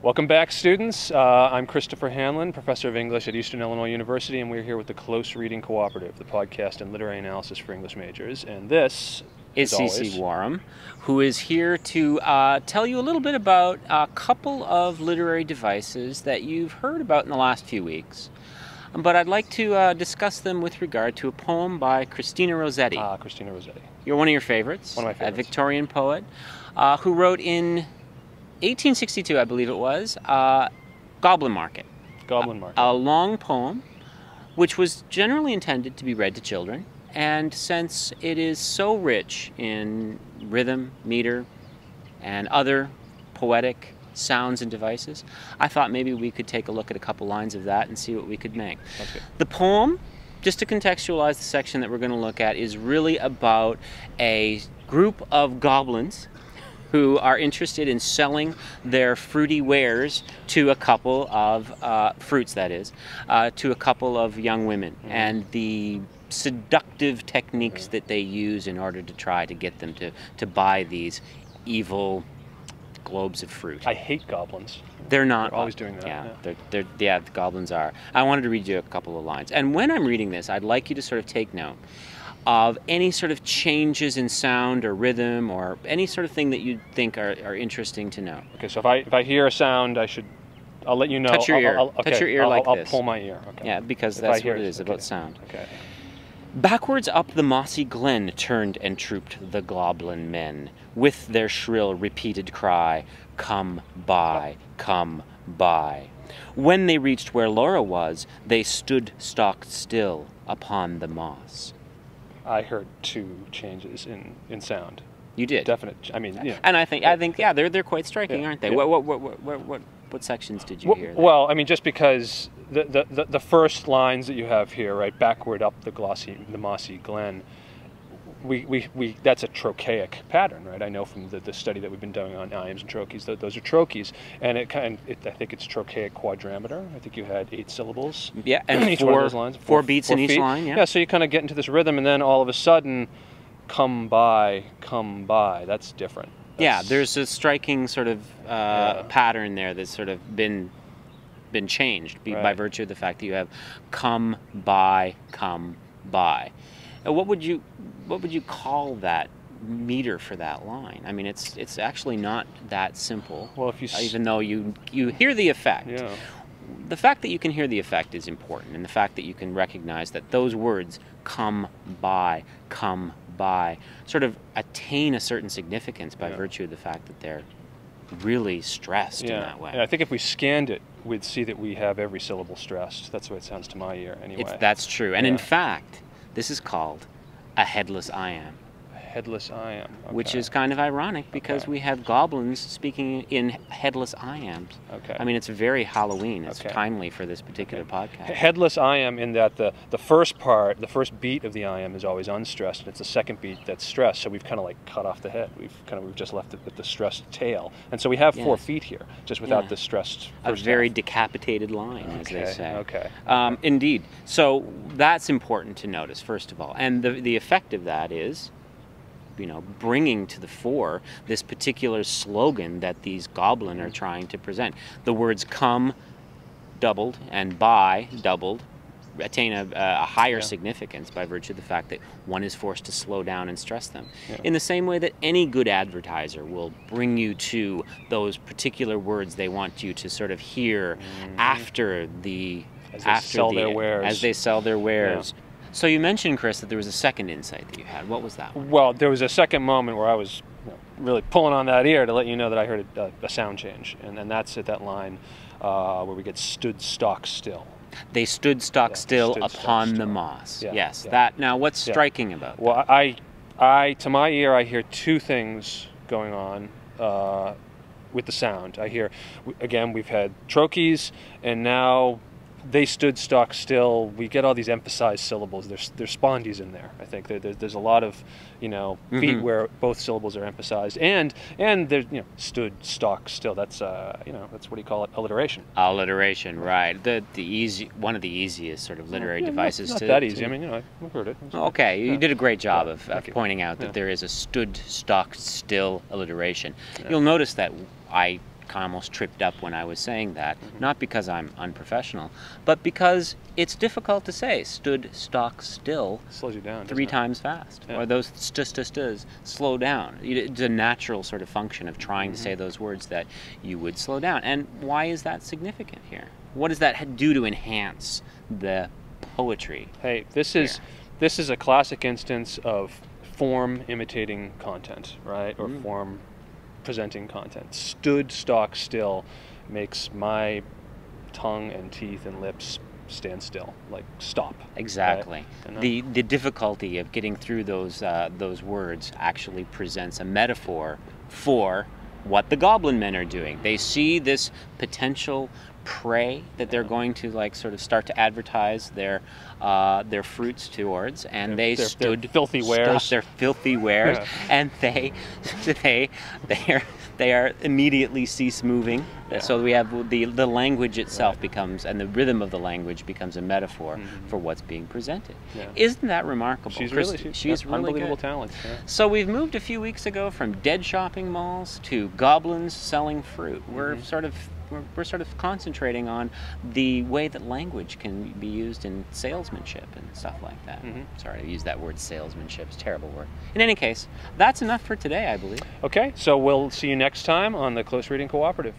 Welcome back, students. I'm Christopher Hanlon, Professor of English at Eastern Illinois University, and we're here with the Close Reading Cooperative, the podcast and literary analysis for English majors. And this is C.C. Warham, who is here to tell you a little bit about a couple of literary devices that you've heard about in the last few weeks. But I'd like to discuss them with regard to a poem by Christina Rossetti. Christina Rossetti. You're one of your favorites. One of my favorites. A Victorian poet who wrote in 1862, I believe it was, Goblin Market. Goblin Market. A long poem which was generally intended to be read to children. And since it is so rich in rhythm, meter, and other poetic sounds and devices, I thought maybe we could take a look at a couple lines of that and see what we could make. That's good. The poem, just to contextualize the section that we're going to look at, is really about a group of goblins who are interested in selling their fruity wares to a couple of, fruits that is, to a couple of young women, and the seductive techniques that they use in order to try to get them to buy these evil globes of fruit. I hate goblins. They're not. They're always doing that. Yeah, the goblins are. I wanted to read you a couple of lines. And when I'm reading this, I'd like you to sort of take note of any sort of changes in sound or rhythm or any sort of thing that you think are interesting to know. Okay, so if I hear a sound, I'll let you know. Touch your ear. Okay. Touch your ear like I'll this. Pull my ear. Okay. Yeah, because that's what it is, about sound. Okay. Backwards up the mossy glen turned and trooped the goblin men, with their shrill repeated cry, "Come by, come by." When they reached where Laura was, they stood stock still upon the moss. I heard two changes in sound. You did. Definite. I mean, yeah. And I think yeah, they're quite striking, aren't they? Yeah. What sections did you hear? Well, I mean, just because the first lines that you have here, right, backward up the mossy glen, we that's a trochaic pattern, right? I know from the study that we've been doing on iambs and trochees that those are trochees, and I think it's trochaic quadrammeter. I think you had 8 syllables. Yeah, and each one of those lines, four beats in each feet. line. Yeah. Yeah, so you kind of get into this rhythm, and then all of a sudden, come by. That's different. Yeah, there's a striking sort of pattern there that's sort of been changed by virtue of the fact that you have come by. What would you call that meter for that line? I mean, it's actually not that simple. Well, if you even though you hear the effect. Yeah. The fact that you can hear the effect is important, and the fact that you can recognize that those words come by, sort of attain a certain significance by virtue of the fact that they're really stressed in that way. And I think if we scanned it, we'd see that we have every syllable stressed. That's the way it sounds to my ear, anyway. That's true. And in fact, this is called a headless iamb. Headless iamb. Okay. Which is kind of ironic because we have goblins speaking in headless iambs. Okay. I mean, it's very Halloween. It's timely for this particular podcast. Headless iamb in that the first part, the first beat of the iamb is always unstressed, and it's the second beat that's stressed. So we've kind of like cut off the head. We've just left it with the stressed tail, and so we have 4 feet here, just without the stressed first a very half. Decapitated line, as they say. Okay. Indeed. So that's important to notice, first of all, and the effect of that is, bringing to the fore this particular slogan that these goblin are trying to present. The words come doubled and by doubled attain a higher significance by virtue of the fact that one is forced to slow down and stress them. Yeah. In the same way that any good advertiser will bring you to those particular words they want you to sort of hear after they sell their wares. Yeah. So you mentioned, Chris, that there was a second insight that you had. What was that one? Well, there was a second moment where I was really pulling on that ear to let you know that I heard a sound change, and that's at that line where we get stood stock still. They stood stock still upon the moss. Yeah. Yes. Yeah. That. Now, what's striking about that? Well, I to my ear, I hear 2 things going on with the sound. I hear, again, we've had trochees, and now they stood stock still. We get all these emphasized syllables. There's spondees in there. I think there's a lot of beat where both syllables are emphasized, and there's stood stock still. That's that's what do you call it? Alliteration. Alliteration, right? One of the easiest sort of literary devices. Not that easy. I mean, I've heard it. Okay, you did a great job of pointing out that there is a stood stock still alliteration. Yeah. You'll notice that I kind of almost tripped up when I was saying that, not because I'm unprofessional, but because it's difficult to say stood stock still Slows you down, 3 times fast. Yeah. Or those st-st-sts slow down. It's a natural sort of function of trying to say those words that you would slow down. And why is that significant here? What does that do to enhance the poetry? Hey, this is a classic instance of form imitating content, right? Or form presenting content. Stood stock still makes my tongue and teeth and lips stand still, like stop. Exactly. Right? The difficulty of getting through those words actually presents a metaphor for what the goblin men are doing. They see this potential prey that they're going to like sort of start to advertise their fruits towards, and they stood their filthy wares. Stop their filthy wares, and they are immediately cease moving. Yeah. So we have the language itself becomes, and the rhythm of the language becomes a metaphor for what's being presented. Yeah. Isn't that remarkable? She's really unbelievable good. talent. Yeah. So we've moved a few weeks ago from dead shopping malls to goblins selling fruit. We're sort of concentrating on the way that language can be used in salesmanship and stuff like that. Sorry, I used that word salesmanship. It's a terrible word. In any case, that's enough for today, I believe. Okay, so we'll see you next time on the Close Reading Cooperative.